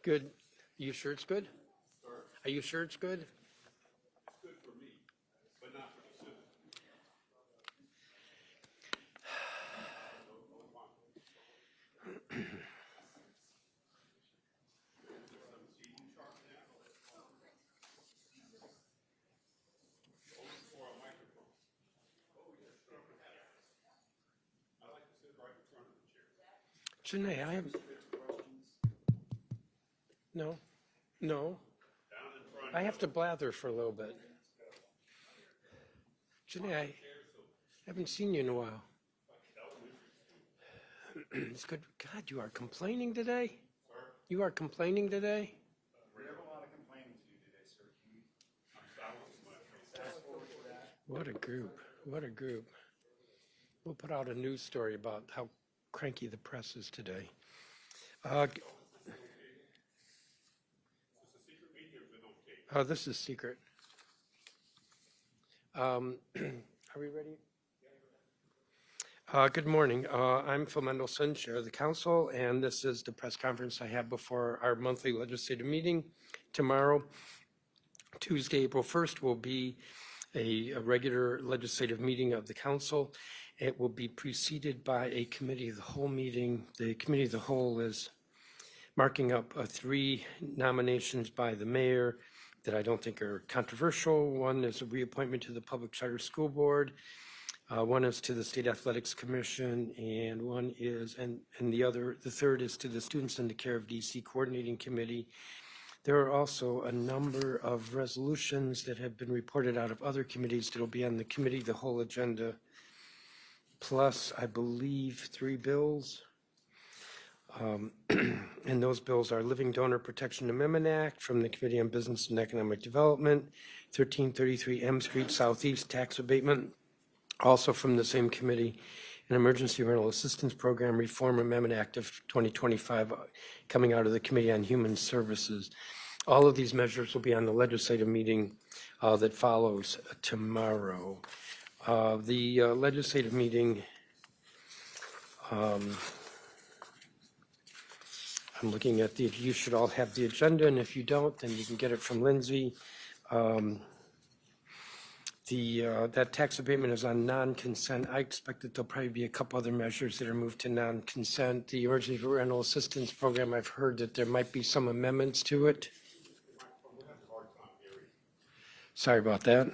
Good. Are you sure it's good? Are you sure it's good? It's good for me, but not for the citizens. Janae, I have, no, no. I have to blather for a little bit. Janae, I haven't seen you in a while. It's good. God, you are complaining today? You are complaining today? We have a lot of complaining to do today, sir. What a group. What a group. We'll put out a news story about how cranky the press is today. This is secret. Are we ready? Good morning. I'm Phil Mendelson, Chair of the Council, and this is the press conference I have before our monthly legislative meeting tomorrow. Tuesday, April 1st, will be a regular legislative meeting of the Council. It will be preceded by a Committee of the Whole meeting. The Committee of the Whole is marking up 3 nominations by the mayor that I don't think are controversial. One is a reappointment to the Public Charter School Board. One is to the State Athletics Commission, and one is, and the third is to the Students in the Care of DC Coordinating Committee. There are also a number of resolutions that have been reported out of other committees that will be on the Committee of the Whole agenda, plus, I believe, 3 bills. And those bills are Living Donor Protection Amendment Act from the Committee on Business and Economic Development, 1333 M Street Southeast Tax Abatement, also from the same committee, an Emergency Rental Assistance Program Reform Amendment Act of 2025 coming out of the Committee on Human Services. All of these measures will be on the legislative meeting that follows tomorrow. The legislative meeting, I'm looking at you should all have the agenda, and if you don't, then you can get it from Lindsay. That tax abatement is on non-consent. I expect that there'll probably be a couple other measures that are moved to non-consent. The Emergency Rental Assistance Program, I've heard that there might be some amendments to it. Sorry about that.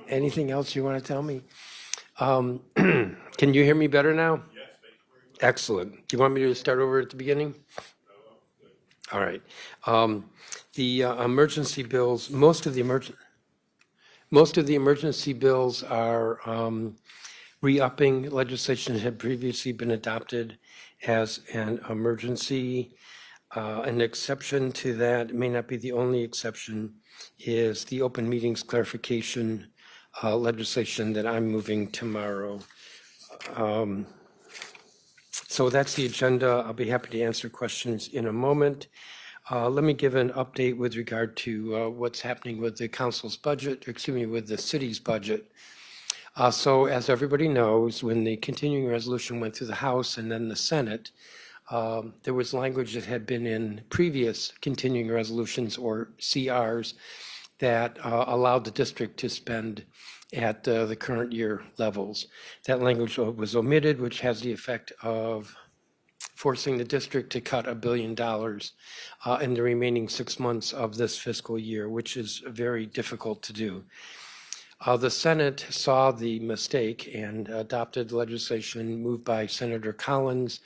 Anything else you want to tell me? Can you hear me better now? Yes. Excellent. Do you want me to start over at the beginning? All right. The emergency bills, most of the emergency bills are re-upping legislation that had previously been adopted as an emergency. An exception to that, may not be the only exception, is the open meetings clarification legislation that I'm moving tomorrow. So that's the agenda. I'll be happy to answer questions in a moment. Let me give an update with regard to what's happening with the council's budget, with the city's budget. So as everybody knows, when the continuing resolution went through the House and then the Senate, there was language that had been in previous continuing resolutions or CRs that allowed the district to spend at the current year levels. That language was omitted, which has the effect of forcing the district to cut $1 billion in the remaining 6 months of this fiscal year, which is very difficult to do. The Senate saw the mistake and adopted legislation moved by Senator Collins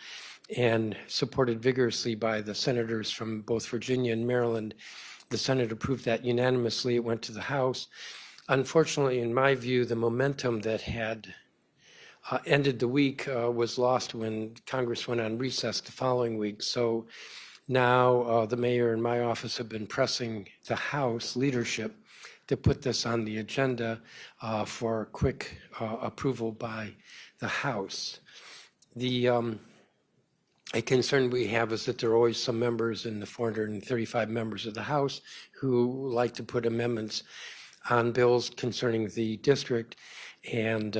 and supported vigorously by the senators from both Virginia and Maryland. The Senate approved that unanimously. It went to the House. Unfortunately, in my view, the momentum that had ended the week was lost when Congress went on recess the following week. So now the mayor and my office have been pressing the House leadership to put this on the agenda for quick approval by the House. A concern we have is that there are always some members in the 435 members of the House who like to put amendments on bills concerning the district, and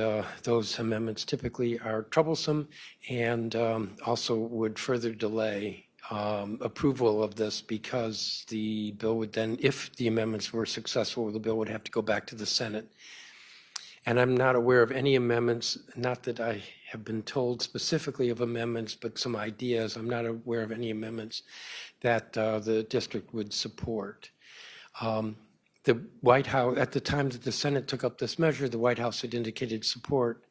those amendments typically are troublesome and also would further delay approval of this, because the bill would then, if the amendments were successful, the bill would have to go back to the Senate. And I'm not aware of any amendments, not that I have been told specifically of amendments, but some ideas. I'm not aware of any amendments that the district would support. the White House, at the time that the Senate took up this measure, the White House had indicated support,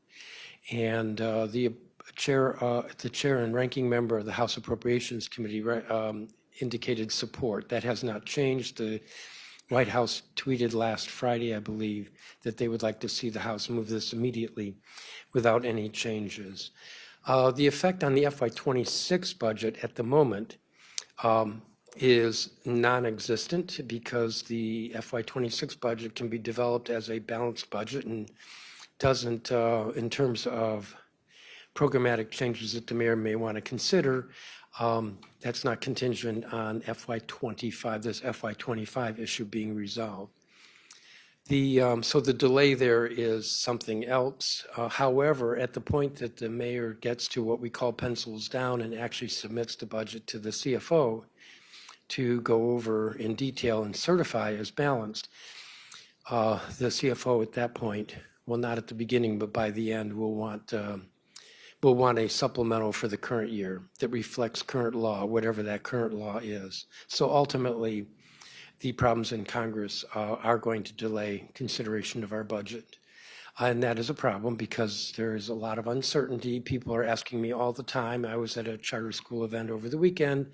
and the chair and ranking member of the House Appropriations Committee indicated support. That has not changed. The White House tweeted last Friday, I believe, that they would like to see the House move this immediately without any changes. The effect on the FY26 budget at the moment is non-existent because the FY26 budget can be developed as a balanced budget and doesn't, in terms of programmatic changes that the mayor may want to consider, that's not contingent on FY25, this FY25 issue being resolved. So the delay there is something else. However, at the point that the mayor gets to what we call pencils down and actually submits the budget to the CFO to go over in detail and certify as balanced, the CFO at that point, well, not at the beginning, but by the end, will want a supplemental for the current year that reflects current law, whatever that current law is. So ultimately, the problems in Congress are going to delay consideration of our budget. And that is a problem because there is a lot of uncertainty. People are asking me all the time. I was at a charter school event over the weekend,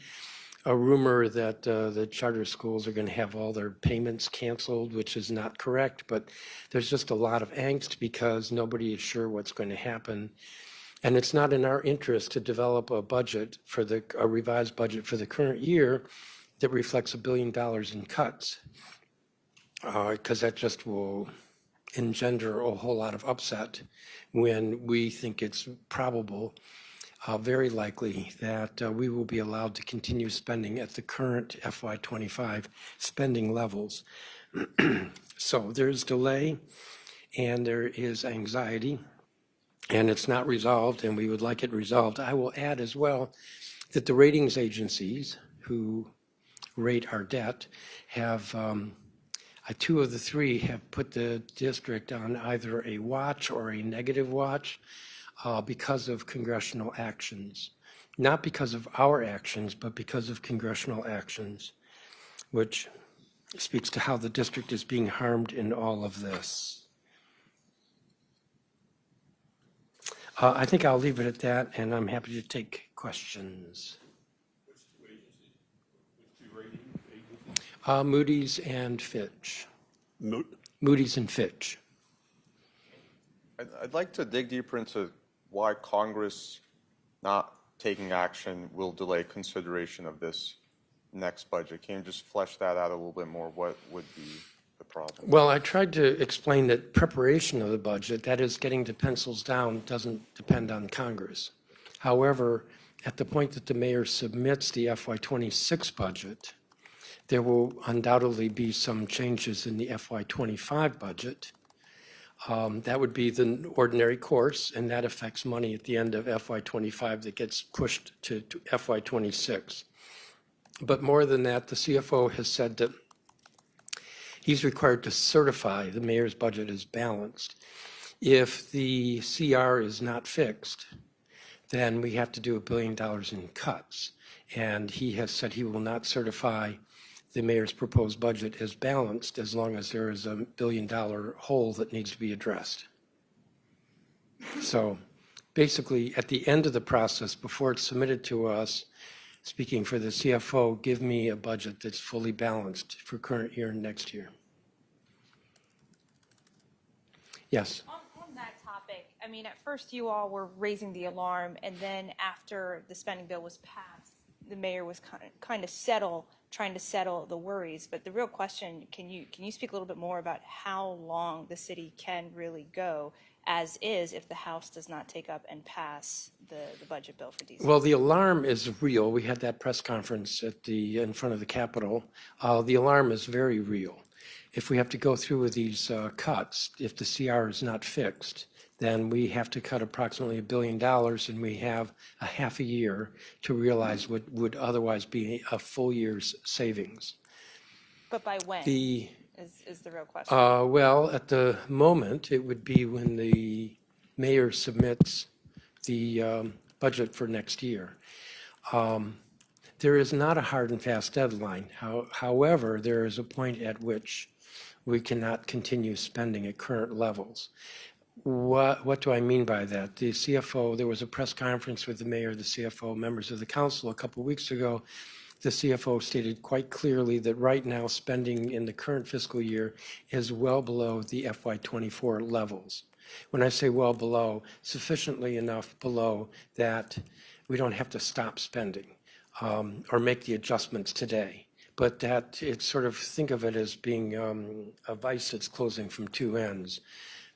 a rumor that the charter schools are going to have all their payments canceled, which is not correct, but there's just a lot of angst because nobody is sure what's going to happen. And it's not in our interest to develop a budget for a revised budget for the current year that reflects $1 billion in cuts, because that just will engender a whole lot of upset when we think it's probable, very likely, that we will be allowed to continue spending at the current FY25 spending levels. So there's delay and there is anxiety, and it's not resolved, and we would like it resolved. I will add as well that the ratings agencies who rate our debt have, two of the three have put the district on either a watch or a negative watch because of congressional actions. Not because of our actions, but because of congressional actions, which speaks to how the district is being harmed in all of this. I think I'll leave it at that, and I'm happy to take questions. Moody's and Fitch. Moody's and Fitch. I'd like to dig deeper into why Congress not taking action will delay consideration of this next budget. Can you just flesh that out a little bit more? What would be the problem? Well, I tried to explain that preparation of the budget, that is getting to pencils down, doesn't depend on Congress. However, at the point that the mayor submits the FY26 budget, there will undoubtedly be some changes in the FY25 budget. That would be the ordinary course, and that affects money at the end of FY25 that gets pushed to FY26. But more than that, the CFO has said that he's required to certify the mayor's budget as balanced. If the CR is not fixed, then we have to do $1 billion in cuts. And he has said he will not certify the mayor's proposed budget as balanced as long as there is $1 billion hole that needs to be addressed. So basically, at the end of the process, before it's submitted to us, speaking for the CFO, give me a budget that's fully balanced for current year and next year. Yes. On that topic, I mean, at first you all were raising the alarm, and then after the spending bill was passed, the mayor was trying to settle the worries. But the real question, can you speak a little bit more about how long the city can really go as is if the House does not take up and pass the budget bill for DC? Well, the alarm is real. We had that press conference in front of the Capitol. The alarm is very real. If we have to go through with these cuts, if the CR is not fixed, then we have to cut approximately $1 billion, and we have a half a year to realize what would otherwise be a full year's savings. But by when is the real question? Well, at the moment, it would be when the mayor submits the budget for next year. There is not a hard and fast deadline. However, there is a point at which we cannot continue spending at current levels. What do I mean by that? The CFO, there was a press conference with the mayor, the CFO, members of the council a couple of weeks ago. The CFO stated quite clearly that right now spending in the current fiscal year is well below the FY24 levels. When I say well below, sufficiently enough below that we don't have to stop spending or make the adjustments today. But that it's sort of, think of it as being a vice that's closing from two ends.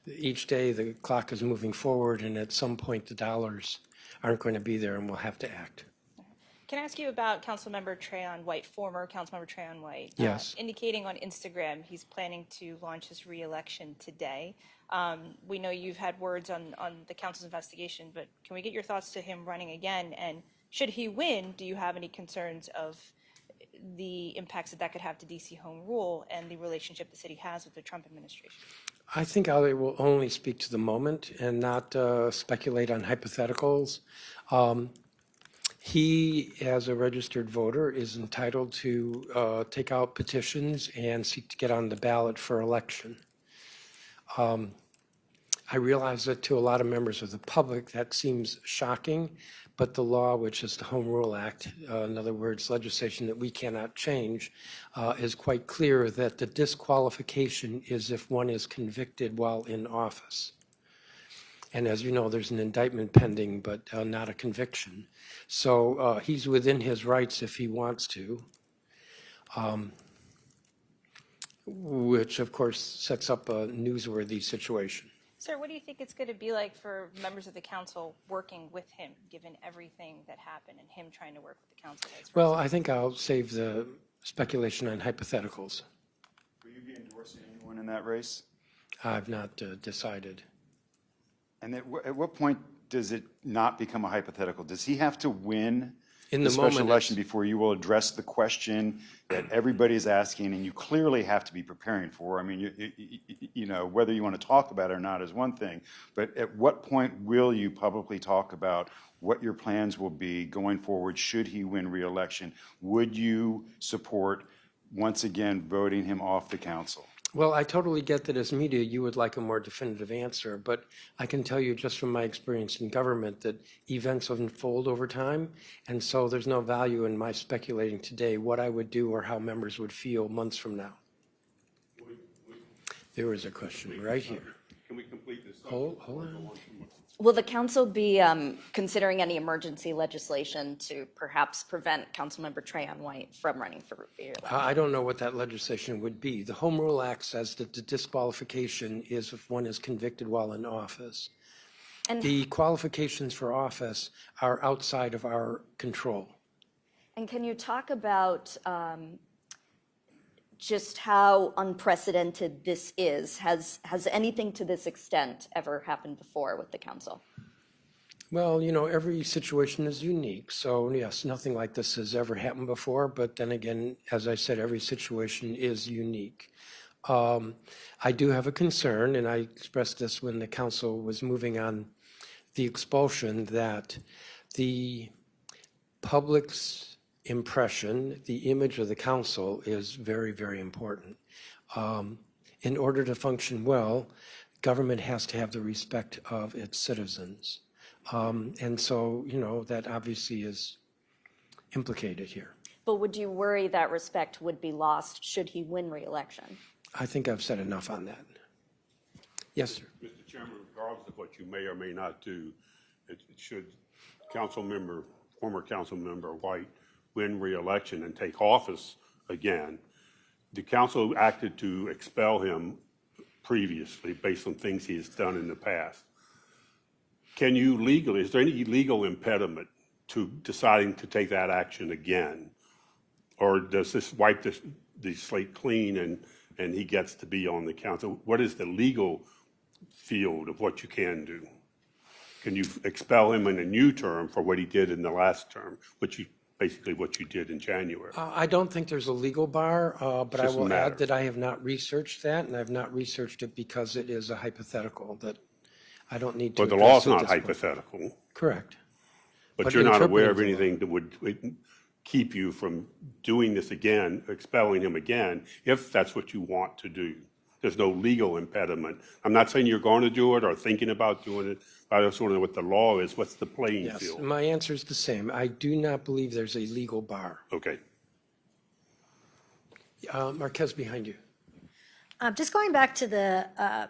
Each day the clock is moving forward, and at some point the dollars aren't going to be there and we'll have to act. Can I ask you about Councilmember Trayon White, former Councilmember Trayon White? Yes. Indicating on Instagram he's planning to launch his re-election today. We know you've had words on the council's investigation, but can we get your thoughts to him running again? And should he win, do you have any concerns of the impacts that could have to DC Home Rule and the relationship the city has with the Trump administration? I think I will only speak to the moment and not speculate on hypotheticals. He, as a registered voter, is entitled to take out petitions and seek to get on the ballot for election. I realize that to a lot of members of the public that seems shocking, but the law, which is the Home Rule Act, in other words, legislation that we cannot change, is quite clear that the disqualification is if one is convicted while in office. And as you know, there's an indictment pending, but not a conviction. So he's within his rights if he wants to, which of course sets up a newsworthy situation. Sir, what do you think it's going to be like for members of the council working with him, given everything that happened and him trying to work with the council? Well, I think I'll save the speculation on hypotheticals. Will you be endorsing anyone in that race? I've not decided. And at what point does it not become a hypothetical? Does he have to win In the the special moment, election before you will address the question that everybody's asking and you clearly have to be preparing for? I mean, you know, whether you want to talk about it or not is one thing, but at what point will you publicly talk about what your plans will be going forward should he win re-election? Would you support, once again, voting him off the council? Well, I totally get that as media you would like a more definitive answer, but I can tell you just from my experience in government that events unfold over time, and so there's no value in my speculating today what I would do or how members would feel months from now. There is a question right here. Can we complete this? Hold on. Will the council be considering any emergency legislation to perhaps prevent Councilmember Trayon White from running for re-election? I don't know what that legislation would be. The Home Rule Act says that the disqualification is if one is convicted while in office. And, The qualifications for office are outside of our control. and can you talk about just how unprecedented this is? Has anything to this extent ever happened before with the council? Well, you know, every situation is unique. So yes, nothing like this has ever happened before. But then again, as I said, every situation is unique. I do have a concern, and I expressed this when the council was moving on the expulsion, that the public's impression, the image of the council is very, very important. In order to function well, government has to have the respect of its citizens. And so, you know, that obviously is implicated here. But would you worry that respect would be lost should he win re-election? I think I've said enough on that. Yes, sir. Mr. Chairman, regardless of what you may or may not do, it should former council member White win re-election and take office again, the council acted to expel him previously based on things he has done in the past. Can you legally, is there any legal impediment to deciding to take that action again? Or does this wipe the slate clean and he gets to be on the council? What is the legal field of what you can do? Can you expel him in a new term for what he did in the last term, basically what you did in January? I don't think there's a legal bar, but I Doesn't will matter. add that I have not researched that, and I've not researched it because it is a hypothetical that I don't need to But the address law's at not this point. hypothetical. Correct. But But you're not aware of interpreting the law. anything that would keep you from doing this again, expelling him again, if that's what you want to do. There's no legal impediment. I'm not saying you're going to do it or thinking about doing it. I just want to know what the law is. What's the playing Yes, field? my answer is the same. I do not believe there's a legal bar. Okay. Marquez behind you. Just going back to the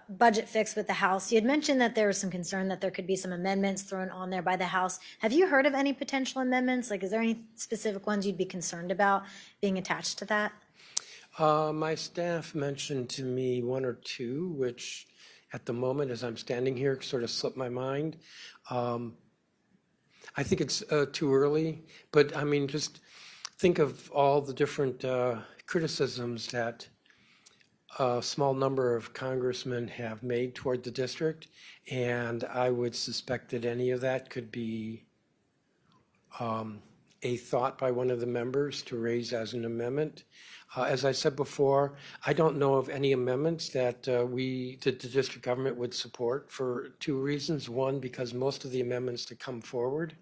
budget fix with the House, you had mentioned that there was some concern that there could be some amendments thrown on there by the House. Have you heard of any potential amendments? Like, is there any specific ones you'd be concerned about being attached to that? My staff mentioned to me one or two, which at the moment, as I'm standing here, sort of slipped my mind. I think it's too early, but I mean, just think of all the different criticisms that a small number of congressmen have made toward the district, and I would suspect that any of that could be a thought by one of the members to raise as an amendment. As I said before, I don't know of any amendments that the district government would support for two reasons. One, because most of the amendments that come forward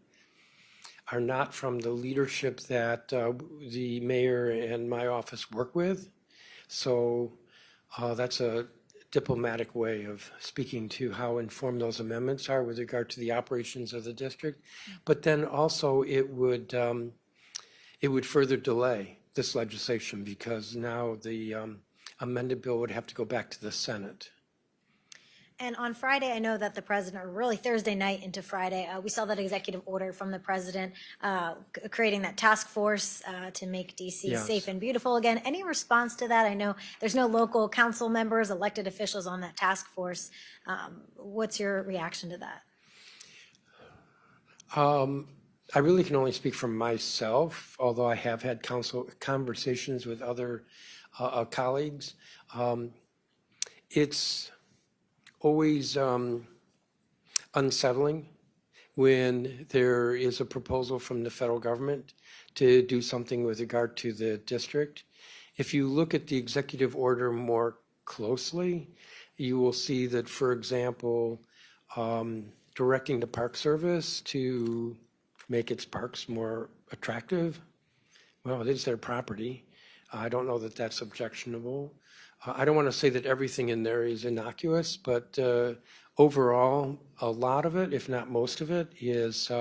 are not from the leadership that the mayor and my office work with. So that's a diplomatic way of speaking to how informed those amendments are with regard to the operations of the district. But then also it would further delay this legislation because now the amended bill would have to go back to the Senate. And on Friday, I know that the president, or really Thursday night into Friday, we saw that executive order from the president creating that task force to make DC Yes. safe and beautiful again. Any response to that? I know there's no local council members, elected officials on that task force. What's your reaction to that? I really can only speak for myself, although I have had conversations with other colleagues. It's always unsettling when there is a proposal from the federal government to do something with regard to the district. If you look at the executive order more closely, you will see that, for example, directing the Park Service to make its parks more attractive, well, it is their property. I don't know that that's objectionable. I don't want to say that everything in there is innocuous, but overall, a lot of it, if not most of it, is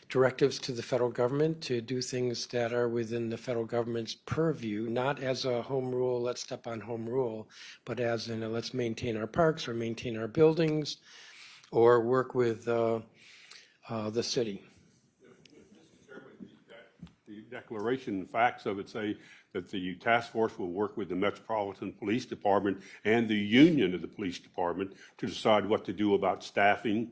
directives to the federal government to do things that are within the federal government's purview, not as a home rule, let's step on home rule, but as in a, let's maintain our parks or maintain our buildings or work with the city. The declaration facts of it say that the task force will work with the Metropolitan Police Department and the union of the police department to decide what to do about staffing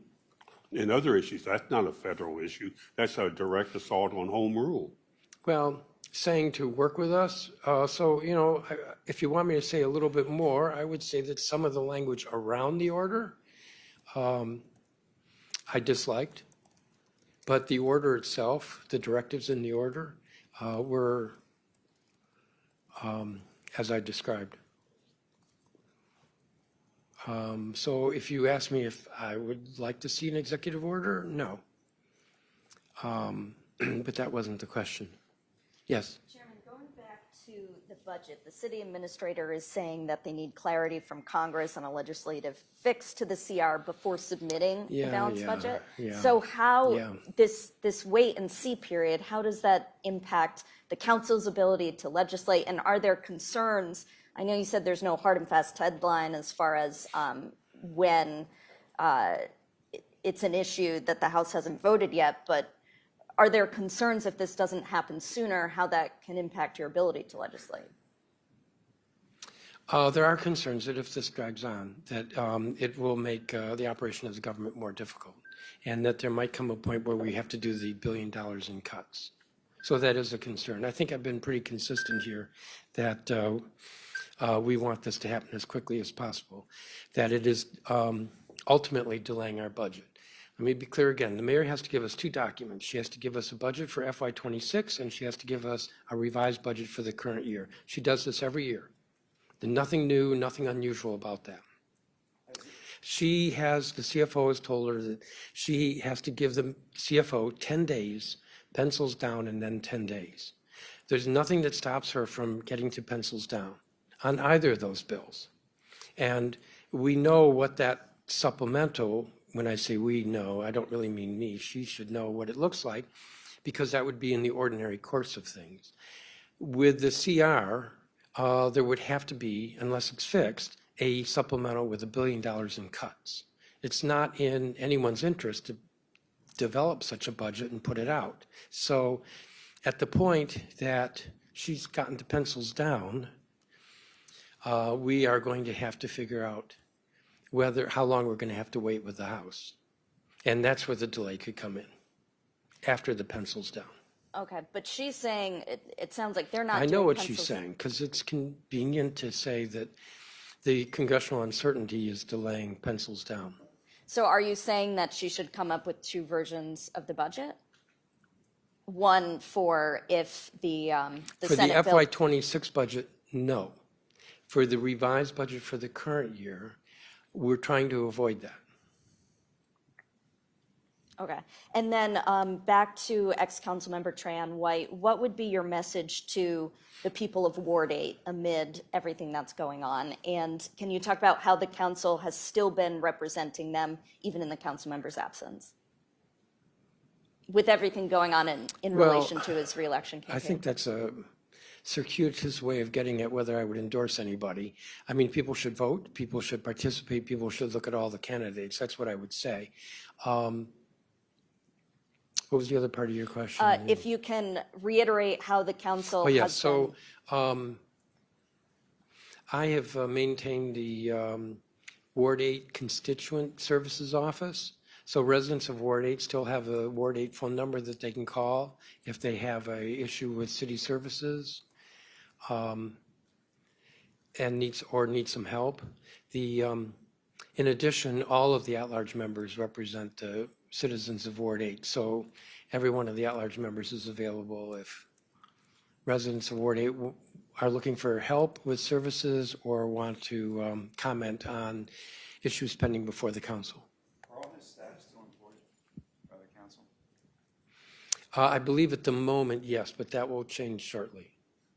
and other issues. That's not a federal issue. That's a direct assault on home rule. Well, saying to work with us, so, you know, if you want me to say a little bit more, I would say that some of the language around the order I disliked, but the order itself, the directives in the order were as I described. So if you ask me if I would like to see an executive order, no. But that wasn't the question. Yes? Chairman, going back to the budget, the city administrator is saying that they need clarity from Congress on a legislative fix to the CR before submitting the balanced budget. So how this wait and see period, how does that impact the council's ability to legislate? And are there concerns? I know you said there's no hard and fast deadline as far as when it's an issue that the House hasn't voted yet, but are there concerns if this doesn't happen sooner, how that can impact your ability to legislate? There are concerns that if this drags on, that it will make the operation of the government more difficult, and that there might come a point where we have to do the $1 billion in cuts. So that is a concern. I think I've been pretty consistent here that we want this to happen as quickly as possible, that it is ultimately delaying our budget. Let me be clear again. The mayor has to give us two documents. She has to give us a budget for FY26, and she has to give us a revised budget for the current year. She does this every year. There's nothing new, nothing unusual about that. She has, the CFO has told her that she has to give the CFO 10 days, pencils down, and then 10 days. There's nothing that stops her from getting to pencils down on either of those bills. And we know what that supplemental, when I say we know, I don't really mean me, she should know what it looks like, because that would be in the ordinary course of things. With the CR, there would have to be, unless it's fixed, a supplemental with $1 billion in cuts. It's not in anyone's interest to develop such a budget and put it out. So at the point that she's gotten the pencils down, we are going to have to figure out how long we're going to have to wait with the House. And that's where the delay could come in, after the pencil's down. Okay, but she's saying, it sounds like they're not I doing know what pencils. she's saying, because it's convenient to say that the congressional uncertainty is delaying pencils down. So are you saying that she should come up with two versions of the budget? One for if the For the Senate bill. FY26 budget, no. For the revised budget for the current year, we're trying to avoid that. Okay, and then back to ex-councilmember Trayon White, what would be your message to the people of Ward 8 amid everything that's going on? And can you talk about how the council has still been representing them, even in the council member's absence? With everything going on in relation to his reelection campaign. I think that's a circuitous way of getting at whether I would endorse anybody. I mean, people should vote, people should participate, people should look at all the candidates. That's what I would say. What was the other part of your question? If you can reiterate how the council Oh, yeah, has so I have maintained the Ward 8 Constituent Services Office. So residents of Ward 8 still have a Ward 8 phone number that they can call if they have an issue with city services and need some help. In addition, all of the at-large members represent the citizens of Ward 8. So every one of the at-large members is available if residents of Ward 8 are looking for help with services or want to comment on issues pending before the council. Are all his staff still employed by the council? I believe at the moment, yes, but that will change shortly.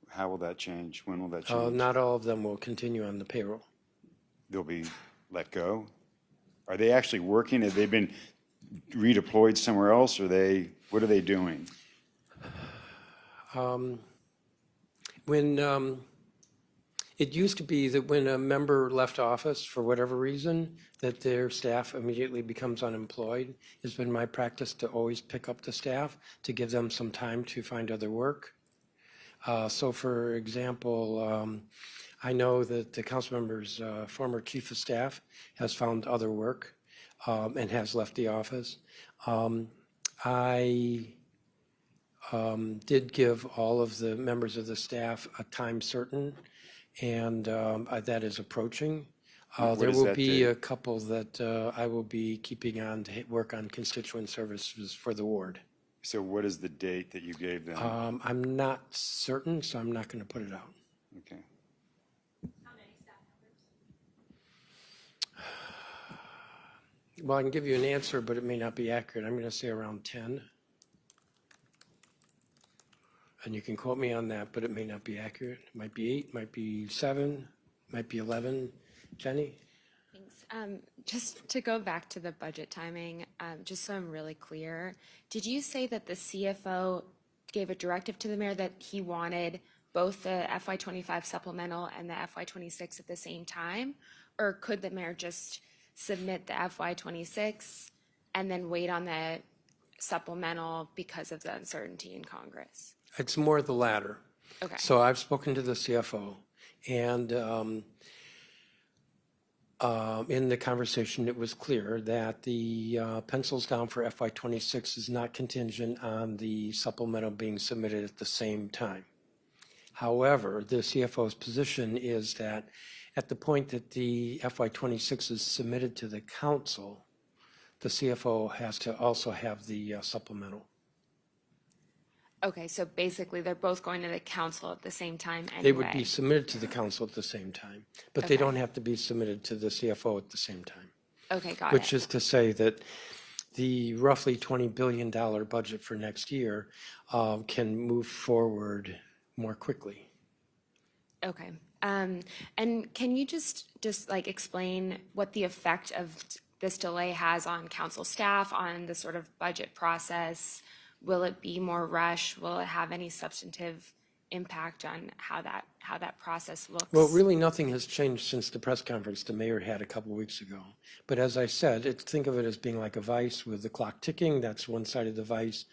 How will that change? When will that change? Not all of them will continue on the payroll. They'll be let go? Are they actually working? Have they been redeployed somewhere else? What are they doing? When it used to be that when a member left office for whatever reason, that their staff immediately becomes unemployed. It's been my practice to always pick up the staff to give them some time to find other work. So for example, I know that the council member's former chief of staff has found other work and has left the office. I did give all of the members of the staff a time certain, and that is approaching. There will be a couple that I will be keeping on to work on constituent services for the ward. So what is the date that you gave them? I'm not certain, so I'm not going to put it out. Okay. How many staff members? Well, I can give you an answer, but it may not be accurate. I'm going to say around 10. And you can quote me on that, but it may not be accurate. It might be 8, might be 7, might be 11. Jenny? Thanks. Just to go back to the budget timing, just so I'm really clear, did you say that the CFO gave a directive to the mayor that he wanted both the FY25 supplemental and the FY26 at the same time? Or could the mayor just submit the FY26 and then wait on the supplemental because of the uncertainty in Congress? It's more the latter. Okay. So I've spoken to the CFO, and in the conversation, it was clear that the pencils down for FY26 is not contingent on the supplemental being submitted at the same time. However, the CFO's position is that at the point that the FY26 is submitted to the council, the CFO has to also have the supplemental. Okay, so basically they're both going to the council at the same time anyway. They would be submitted to the council at the same time, but they Okay. don't have to be submitted to the CFO at the same time. Okay, got Which it. is to say that the roughly $20 billion budget for next year can move forward more quickly. Okay, And can you just like explain what the effect of this delay has on council staff, on the sort of budget process? Will it be more rush? Will it have any substantive impact on how that process looks? Well, really, nothing has changed since the press conference the mayor had a couple of weeks ago. But as I said, think of it as being like a vice with the clock ticking. That's one side of the vice.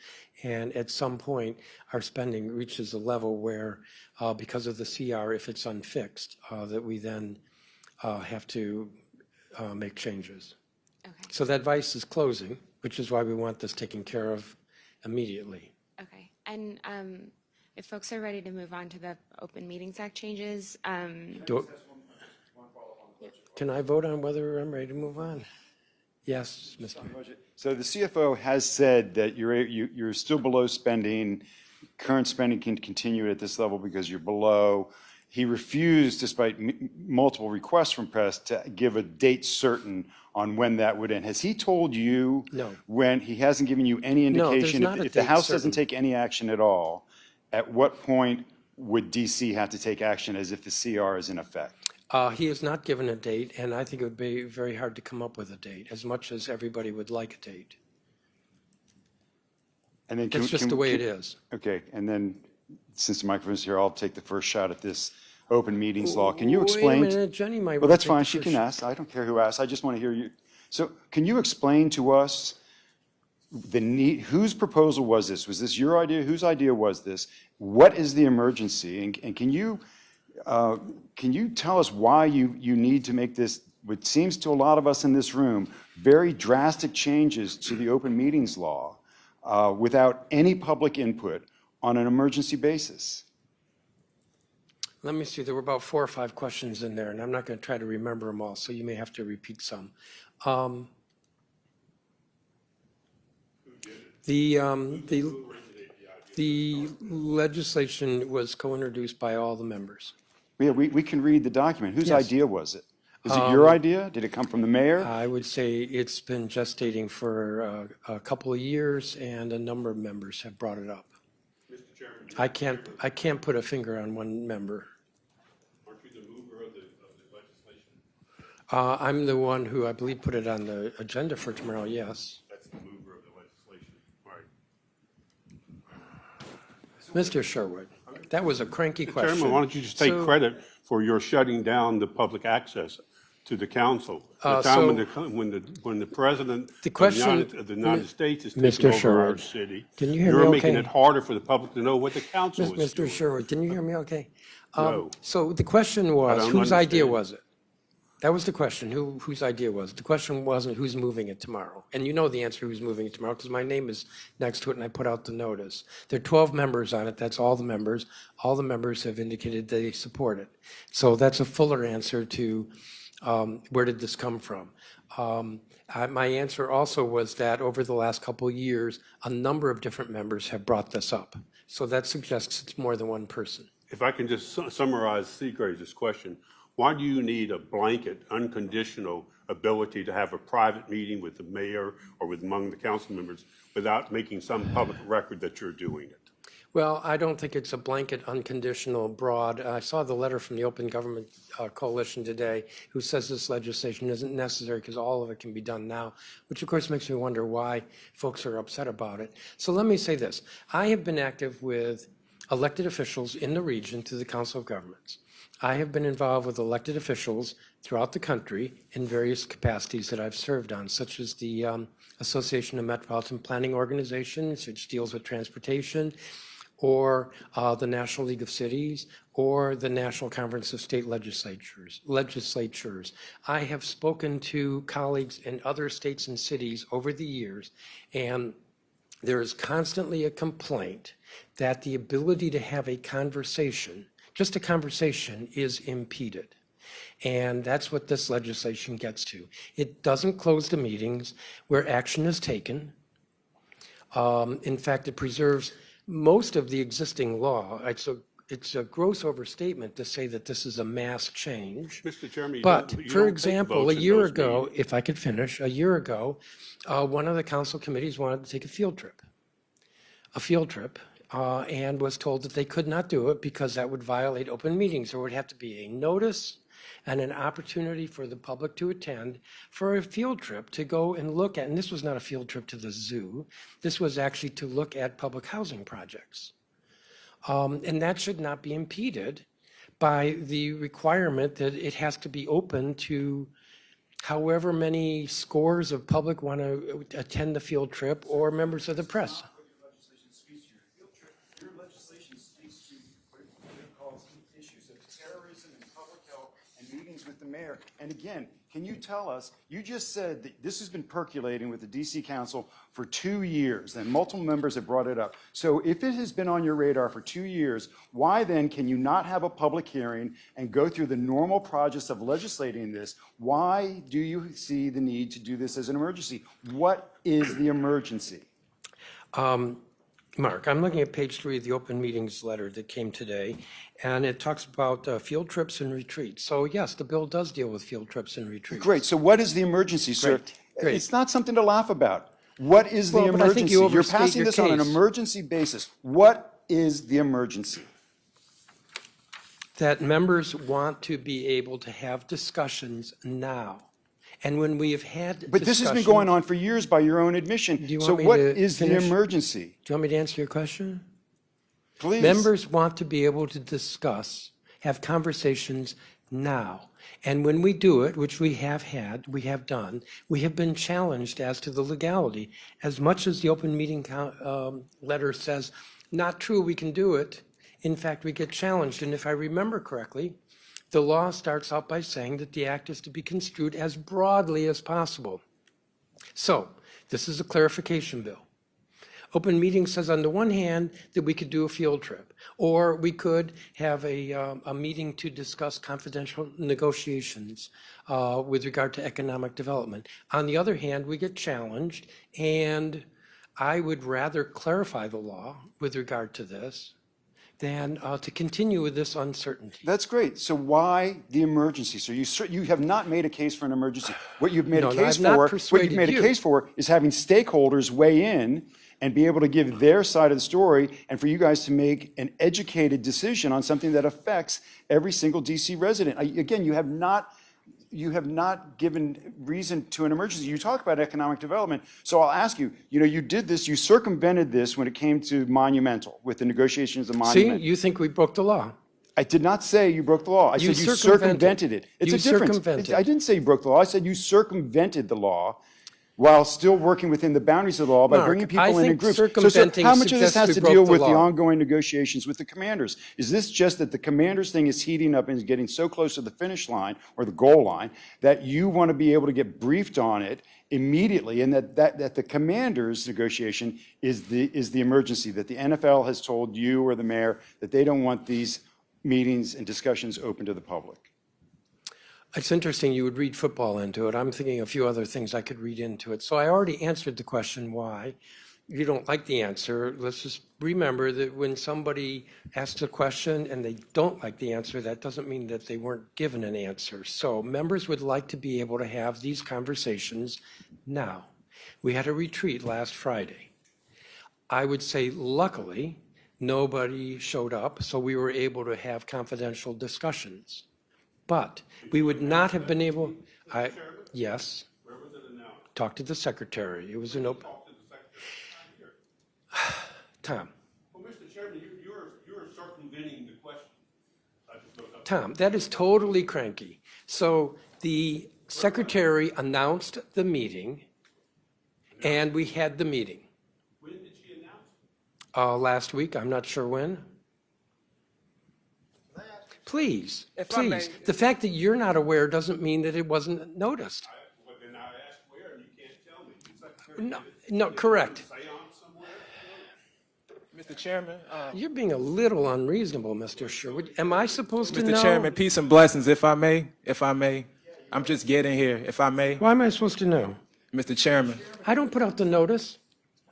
And at some point, our spending reaches a level where, because of the CR, if it's unfixed, that we then have to make changes. Okay. So that vice is closing, which is why we want this taken care of immediately. Okay. And if folks are ready to move on to the Open Meetings Act changes, Can I vote on whether I'm ready to move on? Yes, Mr. So the CFO has said that you're still below spending. Current spending can continue at this level because you're below. He refused, despite multiple requests from press, to give a date certain on when that would end. Has he told you? No. When he hasn't given you any No, there's indication? not a If the date House doesn't certain. take any action at all, at what point would DC have to take action as if the CR is in effect? He has not given a date, and I think it would be very hard to come up with a date, as much as everybody would like a date. And then It's just the way it is. Okay, and then since the microphone's here, I'll take the first shot at this open meetings law. Can you explain? Wait a minute, Jenny might. Well, want that's to take fine. the She first can shot. ask. I don't care who asks. I just want to hear you. So can you explain to us the need, whose proposal was this? Was this your idea? Whose idea was this? What is the emergency? And can you tell us why you need to make this, what seems to a lot of us in this room, very drastic changes to the open meetings law without any public input on an emergency basis? Let me see, there were about 4 or 5 questions in there, and I'm not going to try to remember them all, so you may have to repeat some. The legislation was co-introduced by all the members. Yeah, we can read the document. Whose Yes. idea was it? Is it your idea? Did it come from the mayor? I would say it's been gestating for a couple of years, and a number of members have brought it up. Mr. Chairman, I can't put a finger on one member. aren't you the mover of the legislation? I'm the one who I believe put it on the agenda for tomorrow, yes. That's the mover of the legislation. All right. Mr. Sherwood, that was a cranky question. Chairman, why don't you just take So- credit for your shutting down the public access to the council? The time when the president The question- of the United States is Mr. taking over our Sherwood, city, can you hear me you're making okay? it harder for the public to know what the council is Mr. doing. Sherwood, can you hear me okay? No. So the question was, don't whose idea understand. was it? That was the question, whose idea was it? The question wasn't who's moving it tomorrow. And you know the answer, who's moving it tomorrow, because my name is next to it and I put out the notice. There are 12 members on it, that's all the members. All the members have indicated they support it. So that's a fuller answer to where did this come from? My answer also was that over the last couple of years, a number of different members have brought this up. So that suggests it's more than one person. If I can just summarize Seagrave's question, why do you need a blanket, unconditional ability to have a private meeting with the mayor or with among the council members without making some public record that you're doing it? Well, I don't think it's a blanket, unconditional, broad. I saw the letter from the Open Government Coalition today who says this legislation isn't necessary because all of it can be done now, which of course makes me wonder why folks are upset about it. So let me say this. I have been active with elected officials in the region through the Council of Governments. I have been involved with elected officials throughout the country in various capacities that I've served on, such as the Association of Metropolitan Planning Organizations, which deals with transportation, or the National League of Cities, or the National Conference of State Legislatures. I have spoken to colleagues in other states and cities over the years, and there is constantly a complaint that the ability to have a conversation, just a conversation, is impeded. And that's what this legislation gets to. It doesn't close the meetings where action is taken. In fact, it preserves most of the existing law. It's a gross overstatement to say that this is a mass change. Mr. Chairman, But, you for don't take example, a votes in year those ago, meetings. if I could finish, a year ago, one of the council committees wanted to take a field trip. and was told that they could not do it because that would violate open meetings. There would have to be a notice and an opportunity for the public to attend for a field trip to go and look at, and this was not a field trip to the zoo, this was actually to look at public housing projects. And that should not be impeded by the requirement that it has to be open to however many scores of public want to attend the field trip or members of the press. Your legislation speaks to what it calls issues of terrorism and public health and meetings with the mayor. And again, can you tell us, you just said that this has been percolating with the DC Council for 2 years, and multiple members have brought it up. So if it has been on your radar for 2 years, why then can you not have a public hearing and go through the normal process of legislating this? Why do you see the need to do this as an emergency? What is the emergency? Mark, I'm looking at page 3 of the open meetings letter that came today, and it talks about field trips and retreats. So yes, the bill does deal with field trips and retreats. Great. So what is the emergency, sir? Great. It's not something to laugh about. What is the Well, but I think emergency? you You're overstate passing your this on an case. emergency basis. What is the emergency? That members want to be able to have discussions now. And when we have had But this has been going on for years by your own admission. Do you So want me what to is the finish? emergency? Do you want me to answer your question? Please. Members want to be able to discuss, have conversations now. And when we do it, which we have done, we have been challenged as to the legality. As much as the open meeting letter says, not true, we can do it. In fact, we get challenged. And if I remember correctly, the law starts out by saying that the act is to be construed as broadly as possible. So this is a clarification bill. Open meeting says on the one hand that we could do a field trip, or we could have a meeting to discuss confidential negotiations with regard to economic development. On the other hand, we get challenged, and I would rather clarify the law with regard to this than to continue with this uncertainty. That's great. So why the emergency? So you have not made a case for an emergency. What you've made No, a no, case I've not for, what persuaded you've made you. a case for is having stakeholders weigh in and be able to give their side of the story, and for you guys to make an educated decision on something that affects every single DC resident. Again, you have not given reason to an emergency. You talk about economic development. So I'll ask you, you did this, you circumvented this when it came to Monumental, with the negotiations of See, Monument. you think we broke the law. I did not say you broke the law. I said you circumvented it. It's a difference. I didn't say you broke the law. I said you circumvented the law while still working within the boundaries of the law by Mark, bringing people I in think groups. So, circumventing how much of this has suggests to we deal broke the with the law. ongoing negotiations with the commanders? Is this just that the commanders thing is heating up and is getting so close to the finish line or the goal line that you want to be able to get briefed on it immediately, and that the commanders negotiation is the emergency, that the NFL has told you or the mayor that they don't want these meetings and discussions open to the public? It's interesting you would read football into it. I'm thinking a few other things I could read into it. So I already answered the question why. You don't like the answer. Let's just remember that when somebody asks a question and they don't like the answer, that doesn't mean that they weren't given an answer. So members would like to be able to have these conversations now. We had a retreat last Friday. I would say luckily nobody showed up, so we were able to have confidential discussions. But we would not have been able, yes, Where was it announced? talk to the secretary. It was an open, Talk to the secretary. I'm here. Tom, Well, Mr. Chairman, you're circumventing the question. I just looked up. Tom, that is totally cranky. So the secretary announced the meeting, and we had the meeting. When did she announce it? Last week, I'm not sure when. Please, please. The fact that you're not aware doesn't mean that it wasn't noticed. Well, then I asked where, and you can't tell me. The secretary No, correct. seance somewhere? Mr. Chairman, You're being a little unreasonable, Mr. Sherwood. Am I supposed to know? Mr. Chairman, peace and blessings, if I may. I'm just getting here, if I may. Why am I supposed to know? Mr. Chairman, I don't put out the notice.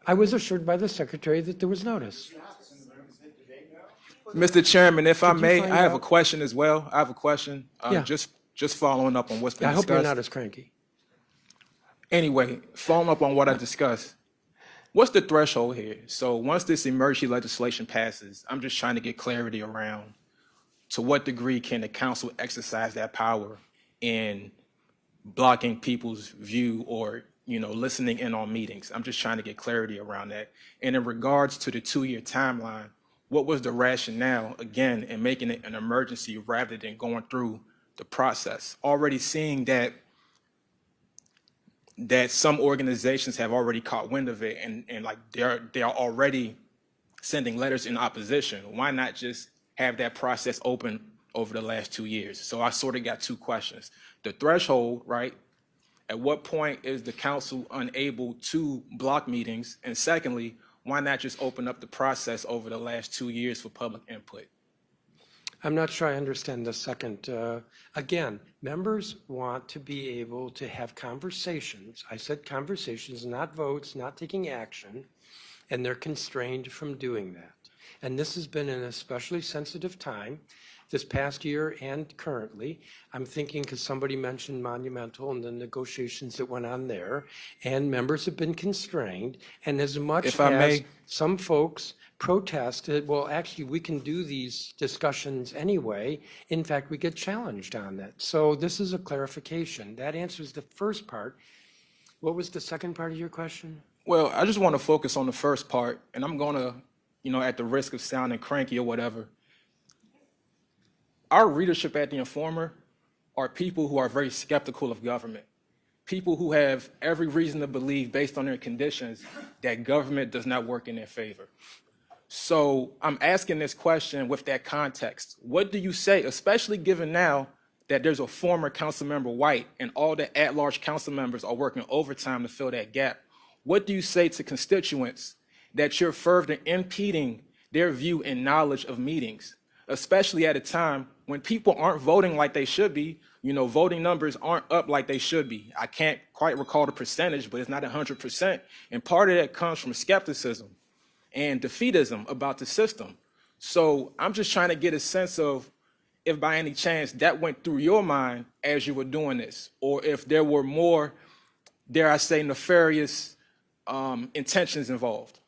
I was assured by the secretary that there was notice. Mr. Chairman, if I Did you may, find I have a out? question as well. I have a question, Yeah. just following up on what's been I hope you're discussed. not as cranky. Anyway, following up on what I discussed, what's the threshold here? So once this emergency legislation passes, I'm just trying to get clarity around to what degree can the council exercise that power in blocking people's view or, listening in on meetings. I'm just trying to get clarity around that. And in regards to the 2-year timeline, what was the rationale, again, in making it an emergency rather than going through the process? Already seeing that some organizations have already caught wind of it and like they are already sending letters in opposition. Why not just have that process open over the last 2 years? So I sort of got two questions. The threshold, right? At what point is the council unable to block meetings? And secondly, why not just open up the process over the last 2 years for public input? I'm not sure I understand the second. Again, members want to be able to have conversations. I said conversations, not votes, not taking action, and they're constrained from doing that. And this has been an especially sensitive time this past year and currently. I'm thinking because somebody mentioned Monumental and the negotiations that went on there, and members have been constrained. And as much If I as may, some folks protested, well, actually, we can do these discussions anyway. In fact, we get challenged on that. So this is a clarification. That answers the first part. What was the second part of your question? well, I just want to focus on the first part, and I'm going to, at the risk of sounding cranky or whatever, our readership at The Informer are people who are very skeptical of government, people who have every reason to believe, based on their conditions, that government does not work in their favor. So I'm asking this question with that context. What do you say, especially given now that there's a former council member White and all the at-large council members are working overtime to fill that gap? What do you say to constituents that you're further impeding their view and knowledge of meetings, especially at a time when people aren't voting like they should be? Voting numbers aren't up like they should be. I can't quite recall the percentage, but it's not 100%. And part of that comes from skepticism and defeatism about the system. So I'm just trying to get a sense of if by any chance that went through your mind as you were doing this, or if there were more, dare I say, nefarious intentions involved.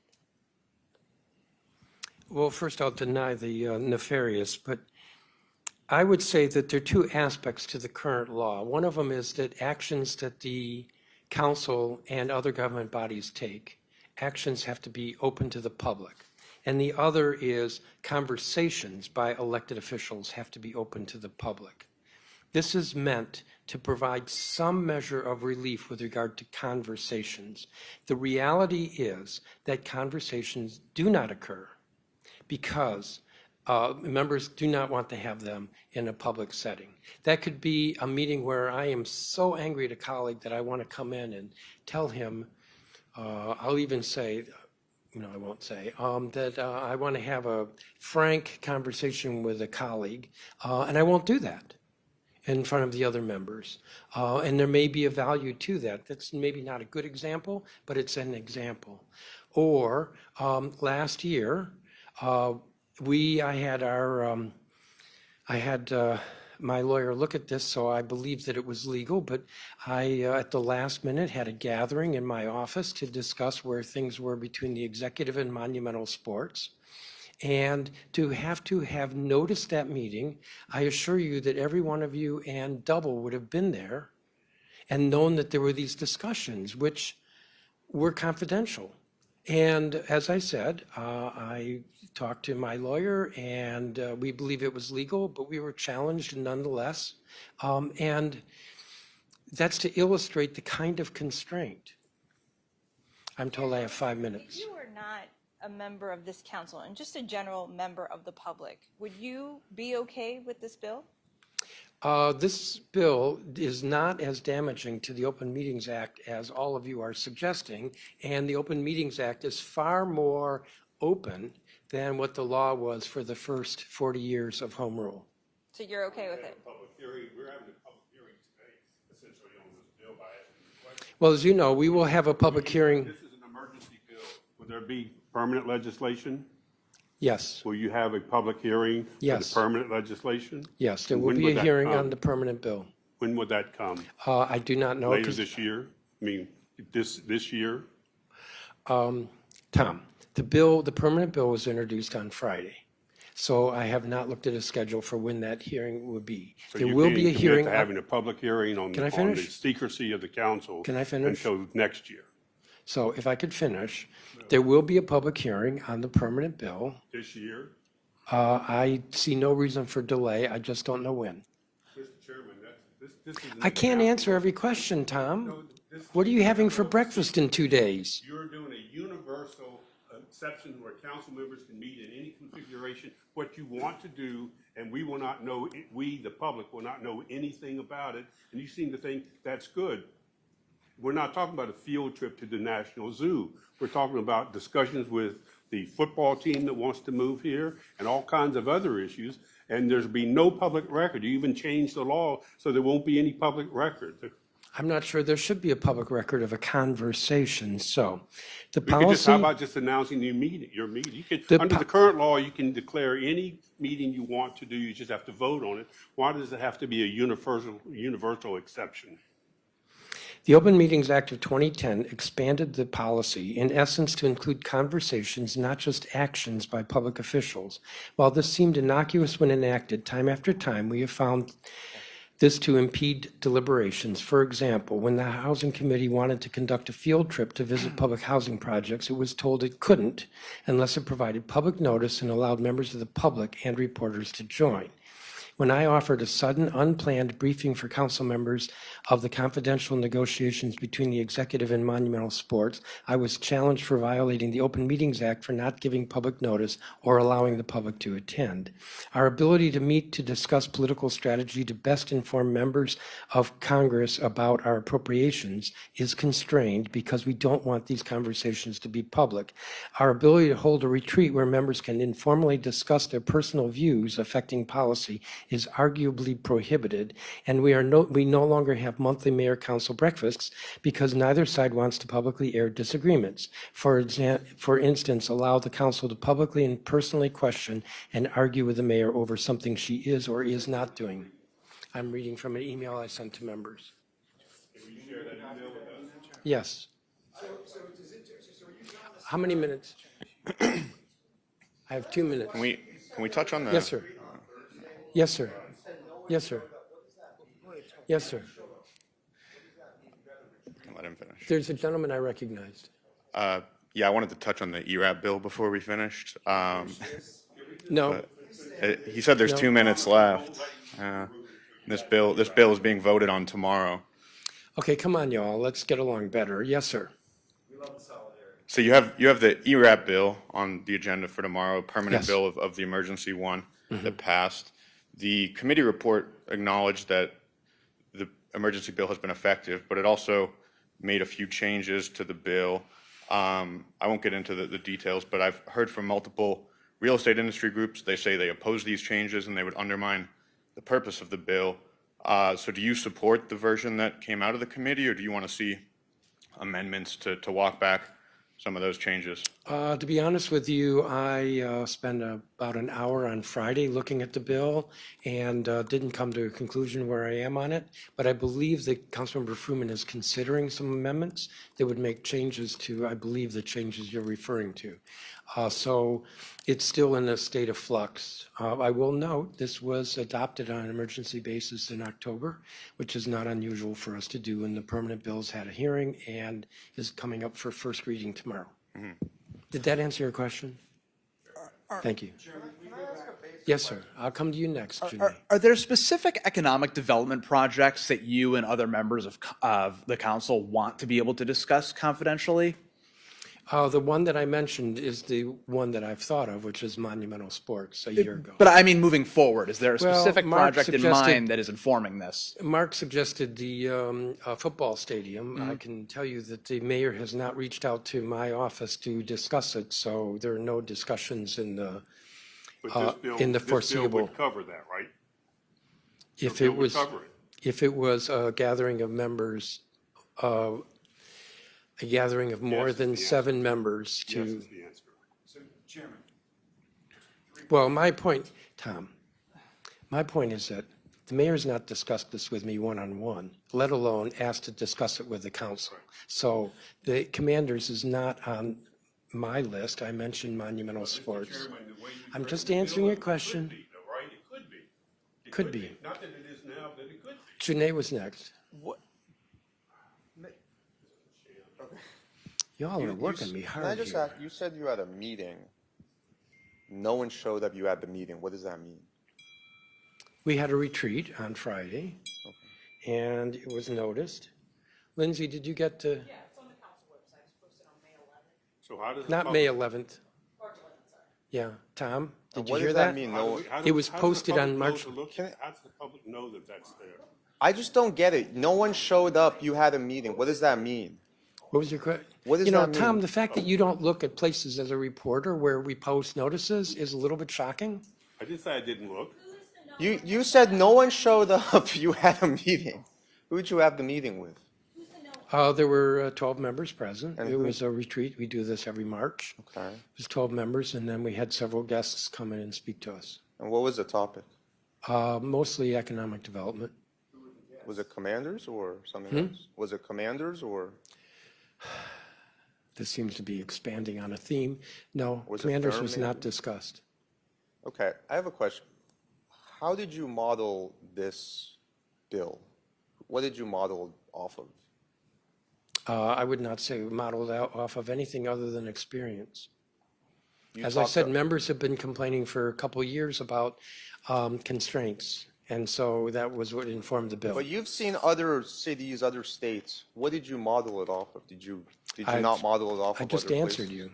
Well, first I'll deny the nefarious, but I would say that there are two aspects to the current law. One of them is that actions that the council and other government bodies take, actions have to be open to the public. And the other is conversations by elected officials have to be open to the public. This is meant to provide some measure of relief with regard to conversations. The reality is that conversations do not occur because members do not want to have them in a public setting. That could be a meeting where I am so angry at a colleague that I want to come in and tell him, I'll even say, I won't say, that I want to have a frank conversation with a colleague, and I won't do that in front of the other members. And there may be a value to that. That's maybe not a good example, but it's an example. Or last year, I had my lawyer look at this, so I believed that it was legal, but I, at the last minute, had a gathering in my office to discuss where things were between the executive and Monumental Sports. And to have noticed that meeting, I assure you that every one of you and double would have been there and known that there were these discussions, which were confidential. And as I said, I talked to my lawyer, and we believe it was legal, but we were challenged nonetheless. And that's to illustrate the kind of constraint. I'm told I have 5 minutes. If you were not a member of this council and just a general member of the public, would you be okay with this bill? This bill is not as damaging to the Open Meetings Act as all of you are suggesting, and the Open Meetings Act is far more open than what the law was for the first 40 years of home rule. So you're okay with it? We're having a public hearing today, essentially on this bill by asking the question. Well, as you know, we will have a public hearing. This is an emergency bill. Will there be permanent legislation? Yes, Will you have a public hearing for the Yes. permanent legislation? yes, there will When be would a that hearing come? on the permanent bill. When would that come? I do not know. Later 'Cause, this year? I mean, this year? Tom, the permanent bill was introduced on Friday. So I have not looked at a schedule for when that hearing will be. So There you will can't be a commit hearing. to having a public hearing on Can I the finish? secrecy of the council. Can I finish? Until next year. So if I could finish, there will be a public hearing on the permanent bill. This year? I see no reason for delay. I just don't know when. Mr. Chairman, this is. I can't answer every question, Tom. What are you having for breakfast in 2 days? You're doing a universal exception where council members can meet in any configuration, what you want to do, and we will not know, we, the public, will not know anything about it, and you seem to think that's good. We're not talking about a field trip to the National Zoo. We're talking about discussions with the football team that wants to move here and all kinds of other issues, and there's be no public record. You even changed the law so there won't be any public record. I'm not sure there should be a public record of a conversation, so the We could just, how policy, about just announcing your meeting? You can, under the current law, you can declare any meeting you want to do, you just have to vote on it. Why does it have to be a universal exception? the Open Meetings Act of 2010 expanded the policy, in essence, to include conversations, not just actions by public officials. While this seemed innocuous when enacted, time after time, we have found this to impede deliberations. For example, when the Housing Committee wanted to conduct a field trip to visit public housing projects, it was told it couldn't unless it provided public notice and allowed members of the public and reporters to join. When I offered a sudden, unplanned briefing for council members of the confidential negotiations between the executive and Monumental Sports, I was challenged for violating the Open Meetings Act for not giving public notice or allowing the public to attend. Our ability to meet to discuss political strategy to best inform members of Congress about our appropriations is constrained because we don't want these conversations to be public. Our ability to hold a retreat where members can informally discuss their personal views affecting policy is arguably prohibited, and we no longer have monthly mayor-council breakfasts because neither side wants to publicly air disagreements. For instance, allow the council to publicly and personally question and argue with the mayor over something she is or is not doing. I'm reading from an email I sent to members. Can you share that email with us? Yes. How many minutes? I have 2 minutes. Can we touch on the? Yes, sir. Yes, sir. Yes, sir. Yes, sir. Can let him finish. There's a gentleman I recognized. Yeah, I wanted to touch on the ERAP bill before we finished. No, He said there's 2 minutes left. This bill is being voted on tomorrow. okay, come on, y'all, let's get along better. Yes, sir. So you have the ERAP bill on the agenda for tomorrow, permanent Yes. bill of the emergency one that passed. The committee report acknowledged that the emergency bill has been effective, but it also made a few changes to the bill. I won't get into the details, but I've heard from multiple real estate industry groups. They say they oppose these changes and they would undermine the purpose of the bill. So do you support the version that came out of the committee, or do you want to see amendments to walk back some of those changes? To be honest with you, I spent about an hour on Friday looking at the bill and didn't come to a conclusion where I am on it. But I believe that Councilmember Fruman is considering some amendments that would make changes to, I believe, the changes you're referring to. So it's still in a state of flux. I will note this was adopted on an emergency basis in October, which is not unusual for us to do, and the permanent bills had a hearing and is coming up for first reading tomorrow. Did that answer your question? Thank you. Yes, sir. I'll come to you next, Janae. Are there specific economic development projects that you and other members of the council want to be able to discuss confidentially? The one that I mentioned is the one that I've thought of, which is Monumental Sports a year ago. But I mean, moving forward, is there a Well, specific Mark project in suggested- mind that is informing this? Mark suggested the football stadium. I can tell you that the mayor has not reached out to my office to discuss it, so there are no discussions in the But in the this bill foreseeable. would cover that, right? If Bill it would was, cover it. if it was a gathering of members, a gathering of more Yes is than the answer. 7 members Yes to, is the answer. well, my point, Tom, my point is that the mayor's not discussed this with me one-on-one, let alone asked to discuss it with the council. So the commanders is not on my list, I mentioned monumental sports. Chairman, the way you I'm phrased just the bill, answering your it question. could be, though, right? It could be. It Could be. Not that it is now, but it could be. Janae was next. What? Y'all are working me Can I hard just here. ask, you said you had a meeting. No one showed up, you had the meeting. What does that mean? We had a retreat on Friday, and it was noticed. Lindsay, did you get to? Yeah, it's on the council website. It's posted on May 11th. So how does the Not public- May 11th. March 11th, sorry. Yeah, Tom, did you What hear does that that? mean? how do No, we- how It do- was how does the posted public on know March- to look- How does the public know that that's there? I just don't get it. No one showed up, you had a meeting. What does that mean? What was your question? What does You know, that Tom, mean? the fact that you don't look at places as a reporter where we post notices is a little bit shocking. I didn't say I didn't look. You said no one showed up, you had a meeting. Who did you have the meeting with? There were 12 members present. And It who- was a retreat. We do this every March. Okay. It was 12 members, and then we had several guests come in and speak to us. And what was the topic? Mostly economic development. Was it commanders or something Hmm? else? Was it commanders or? This seems to be expanding on a theme. No, Was it commanders firm, was not maybe? discussed. Okay, I have a question. How did you model this bill? What did you model off of? I would not say modeled out off of anything other than experience. You As I talked said, a- members have been complaining for a couple of years about constraints, and so that was what informed the bill. But you've seen other cities, other states. What did you model it off of? Did you I- not model it off I of just other answered places? you.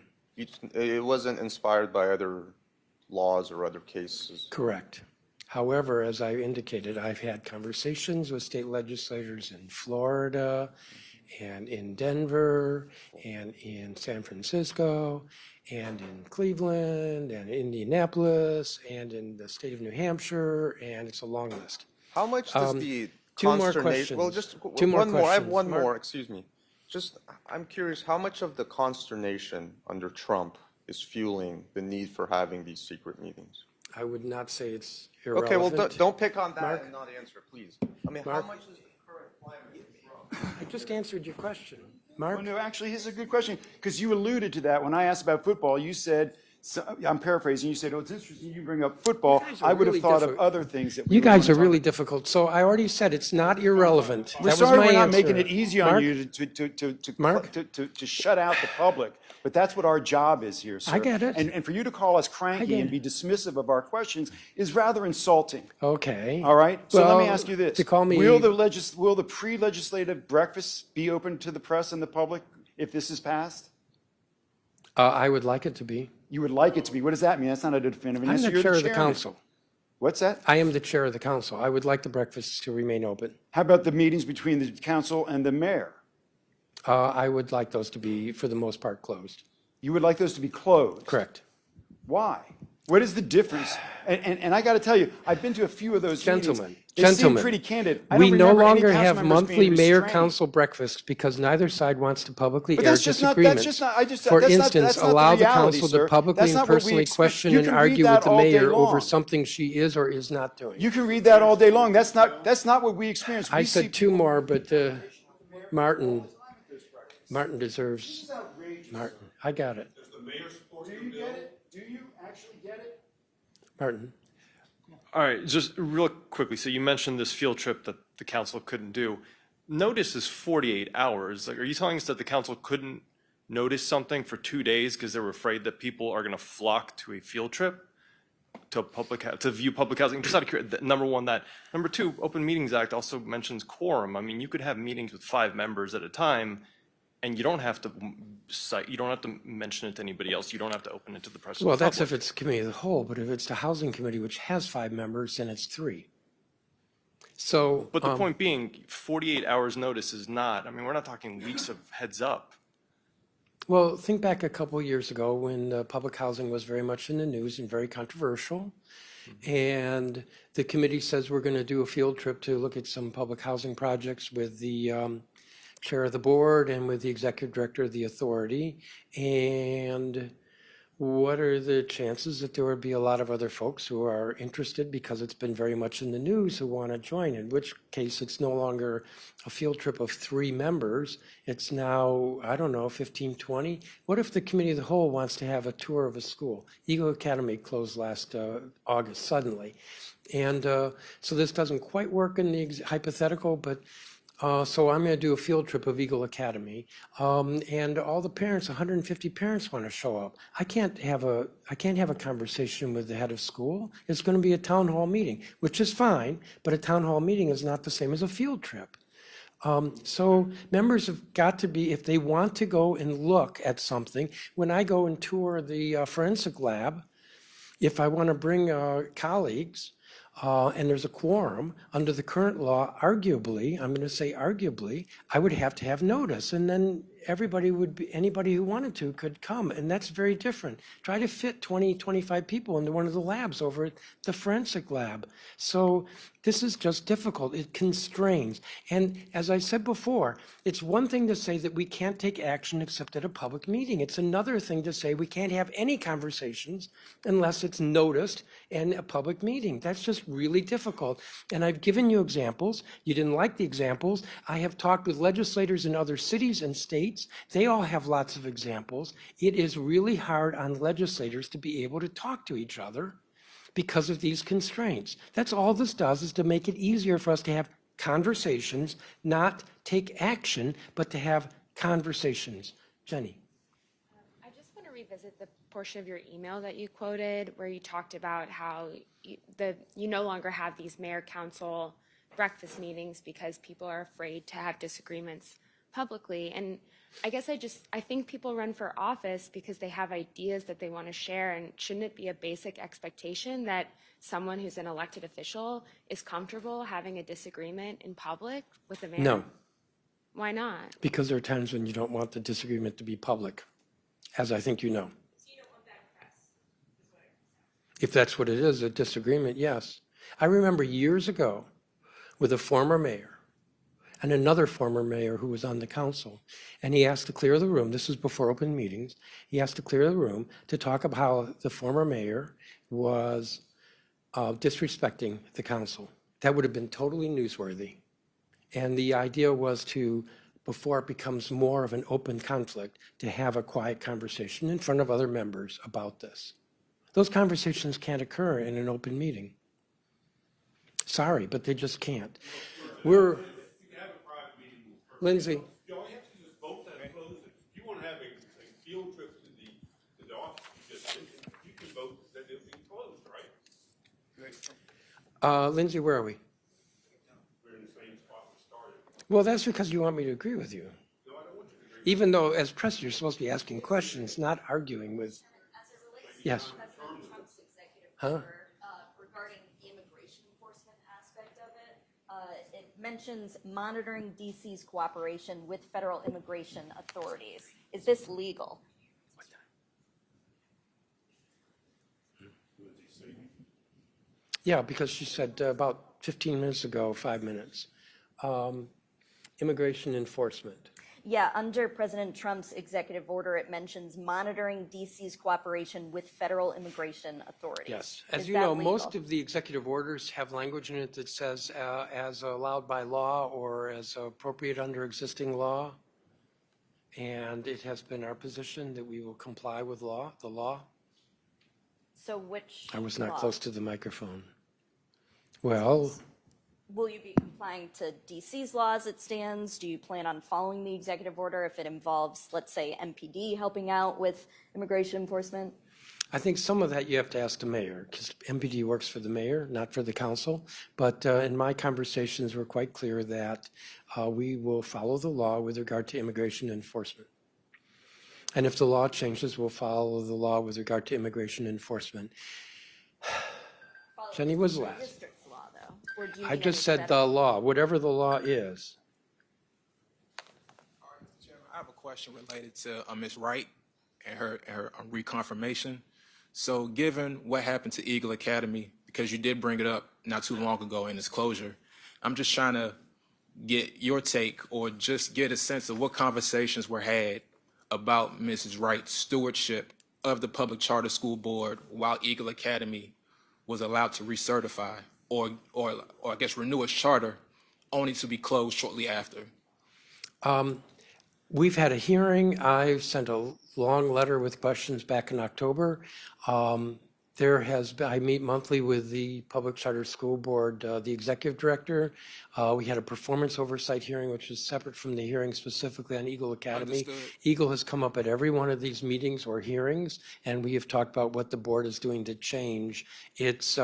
It wasn't inspired by other laws or other cases? Correct. However, as I indicated, I've had conversations with state legislators in Florida and in Denver and in San Francisco and in Cleveland and Indianapolis and in the state of New Hampshire, and it's a long list. How much does the two more consternation? Well, questions. just Two more one more. I have questions. one Mark? more. Excuse me. Just, I'm curious. How much of the consternation under Trump is fueling the need for having these secret meetings? I would not say it's irrelevant. Okay, well, don't pick on that Mark? and not answer, please. I mean, Mark? how much is the current climate from? I just answered your question. Well, Mark? no, actually, here's a good question, because you alluded to that when I asked about football. You said, I'm paraphrasing, you said, oh, it's interesting you bring up football. guys are I would have really thought of difficult. other things that we You would guys wanna are talk really difficult. So I already said it's not irrelevant. We're That was sorry my we're not answer. making it easy on Mark? you to Mark? to shut out the public, but that's what our job is here, sir. I get it. And for you to call us I cranky get and it. be dismissive of our questions is rather insulting. Okay. All right? So let me Well, ask you this. To call me. Will the pre-legislative breakfast be open to the press and the public if this is passed? I would like it to be. You would like it to be. What does that mean? That's not a definitive I'm answer. the You're chair of the chairman. council. What's that? I am the chair of the council. I would like the breakfasts to remain open. How about the meetings between the council and the mayor? I would like those to be, for the most part, closed. You would like those to be closed? Correct. Why? What is the difference? And I got to tell you, I've been to a few of those Gentlemen, meetings. They seem gentlemen, pretty candid. I We don't no remember any longer council have members being monthly mayor restrained. council breakfasts because neither side wants to publicly But air that's just not, disagreements. that's just not, I just, For that's not, instance, that's not allow the reality, council sir. to publicly That's and not what we personally expect. question You and can read argue that with the all day mayor over long. something she is or is not doing. You can read that all day long. That's not what we experience. I We see said two more, but Martin deserves, Martin, I got it. Does the mayor support Do the you bill? get it? Do you actually get it? Martin. All right, just real quickly, so you mentioned this field trip that the council couldn't do. Notice is 48 hours. Like, are you telling us that the council couldn't notice something for 2 days because they were afraid that people are going to flock to a field trip to view public housing? Just out of curiosity, number one, that. Number two, Open Meetings Act also mentions quorum. I mean, you could have meetings with 5 members at a time, and you don't have to cite, you don't have to mention it to anybody else. You don't have to open it to the press. or Well, the that's public. if it's committee of the whole, but if it's the housing committee, which has 5 members, then it's 3. So. But the point being, 48 hours notice is not, I mean, we're not talking weeks of heads up. Well, think back a couple of years ago when public housing was very much in the news and very controversial. And the committee says we're going to do a field trip to look at some public housing projects with the chair of the board and with the executive director of the authority. And what are the chances that there would be a lot of other folks who are interested because it's been very much in the news who want to join, in which case it's no longer a field trip of 3 members. It's now, I don't know, 15, 20. What if the committee of the whole wants to have a tour of a school? Eagle Academy closed last August suddenly. And so this doesn't quite work in the hypothetical, but so I'm going to do a field trip of Eagle Academy, and all the parents, 150 parents, want to show up. I can't have a conversation with the head of school. It's going to be a town hall meeting, which is fine, but a town hall meeting is not the same as a field trip. So members have got to be, if they want to go and look at something, when I go and tour the forensic lab, if I want to bring colleagues, and there's a quorum, under the current law, arguably, I'm going to say arguably, I would have to have notice. And then everybody would be, anybody who wanted to could come. And that's very different. Try to fit 20, 25 people into one of the labs over at the forensic lab. So this is just difficult. It constrains. And as I said before, it's one thing to say that we can't take action except at a public meeting. It's another thing to say we can't have any conversations unless it's noticed in a public meeting. That's just really difficult. And I've given you examples. You didn't like the examples. I have talked with legislators in other cities and states. They all have lots of examples. It is really hard on legislators to be able to talk to each other because of these constraints. That's all this does, is to make it easier for us to have conversations, not take action, but to have conversations. Jenny. I just want to revisit the portion of your email that you quoted where you talked about how you no longer have these mayor-council breakfast meetings because people are afraid to have disagreements publicly. And I guess I think people run for office because they have ideas that they want to share, and shouldn't it be a basic expectation that someone who's an elected official is comfortable having a disagreement in public with the mayor? No. Why not? Because there are times when you don't want the disagreement to be public, as I think you know. So you don't want that press, is what it If that's what it is, a disagreement, yes. I remember years ago with a former mayor and another former mayor who was on the council, and he asked to clear the room. This was before open meetings. He asked to clear the room to talk about how the former mayor was disrespecting the council. That would have been totally newsworthy. And the idea was to, before it becomes more of an open conflict, to have a quiet conversation in front of other members about this. Those conversations can't occur in an open meeting. Sorry, but they just can't. We're, Lindsay. You all have to just vote that close it. If you want to have a field trip to the office you just mentioned, you can vote that it be closed, right? Lindsay, where are we? We're in the same spot we started. Well, that's because you want me to agree with you. No, I don't want you to agree. Even though, as press, you're supposed to be asking questions, not arguing with. Yes. President Trump's executive Huh? order regarding the immigration enforcement aspect of it, it mentions monitoring DC's cooperation with federal immigration authorities. Is this legal? Yeah, because she said about 15 minutes ago, 5 minutes. Immigration enforcement. Yeah, under President Trump's executive order, it mentions monitoring DC's cooperation with federal immigration authorities. Yes. As Is you that know, legal? most of the executive orders have language in it that says as allowed by law or as appropriate under existing law. And it has been our position that we will comply with the law. So which I was not law? close to the microphone. Well, Will you be complying to DC's law as it stands? Do you plan on following the executive order if it involves, let's say, MPD helping out with immigration enforcement? I think some of that you have to ask the mayor, because MPD works for the mayor, not for the council. But in my conversations, we're quite clear that we will follow the law with regard to immigration enforcement. And if the law changes, we'll follow the law with regard to immigration enforcement. Jenny was last. District's law, though. Or do you I need just any said the law, whatever the law is. All right, Chairman, I have a question related to Ms. Wright and her reconfirmation. So given what happened to Eagle Academy, because you did bring it up not too long ago in its closure, I'm just trying to get your take or just get a sense of what conversations were had about Mrs. Wright's stewardship of the public charter school board while Eagle Academy was allowed to recertify or I guess renew its charter, only to be closed shortly after? We've had a hearing. I sent a long letter with questions back in October. I meet monthly with the Public Charter School Board, the executive director. We had a performance oversight hearing, which is separate from the hearing specifically on Eagle Academy. Understood. Eagle has come up at every one of these meetings or hearings, and we have talked about what the board is doing to change its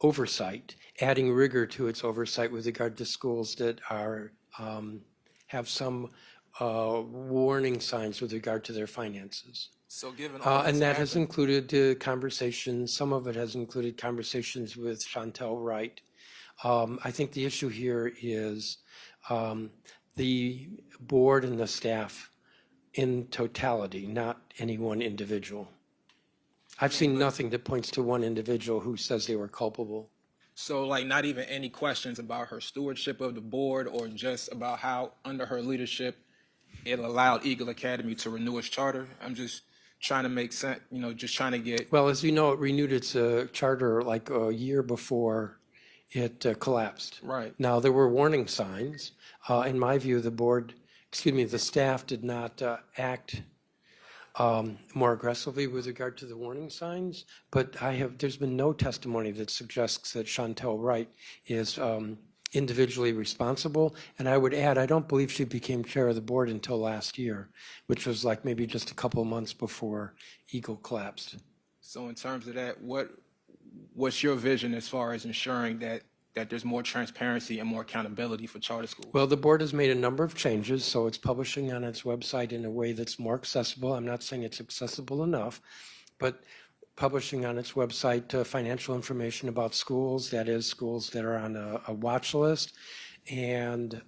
oversight, adding rigor to its oversight with regard to schools that are have some warning signs with regard to their finances. So given all And that's that has happened- included conversations, some of it has included conversations with Chantel Wright. I think the issue here is the board and the staff in totality, not any one individual. I've seen nothing that points to one individual who says they were culpable. So like not even any questions about her stewardship of the board or just about how under her leadership it allowed Eagle Academy to renew its charter? I'm just trying to make sense, just trying to get. Well, as you know, it renewed its charter like a year before it collapsed. Right. Now, there were warning signs. In my view, the staff did not act more aggressively with regard to the warning signs, but there's been no testimony that suggests that Chantel Wright is individually responsible. And I would add, I don't believe she became chair of the board until last year, which was like maybe just a couple of months before Eagle collapsed. So in terms of that, what's your vision as far as ensuring that there's more transparency and more accountability for charter schools? Well, the board has made a number of changes, so it's publishing on its website in a way that's more accessible. I'm not saying it's accessible enough, but publishing on its website financial information about schools, that is, schools that are on a watch list. And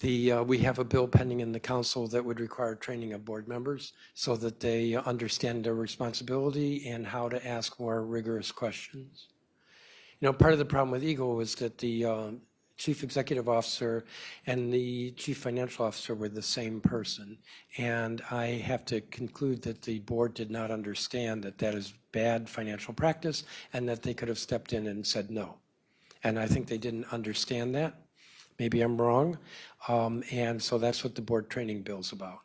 we have a bill pending in the council that would require training of board members so that they understand their responsibility and how to ask more rigorous questions. Part of the problem with Eagle was that the chief executive officer and the chief financial officer were the same person. And I have to conclude that the board did not understand that that is bad financial practice and that they could have stepped in and said no. And I think they didn't understand that. Maybe I'm wrong. And so that's what the board training bill's about.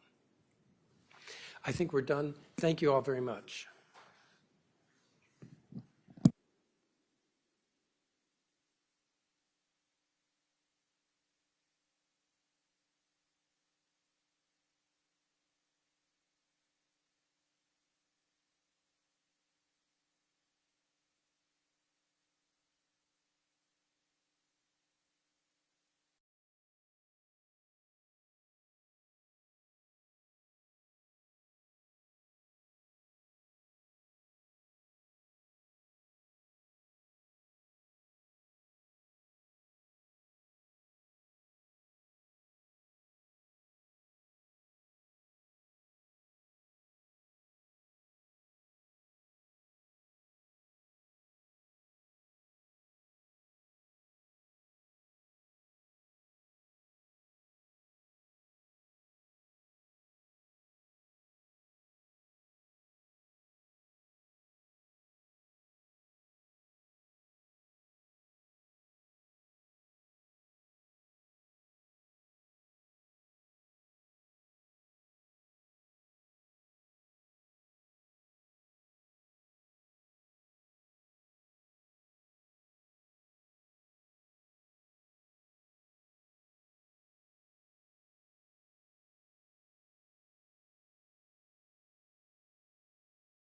I think we're done. Thank you all very much.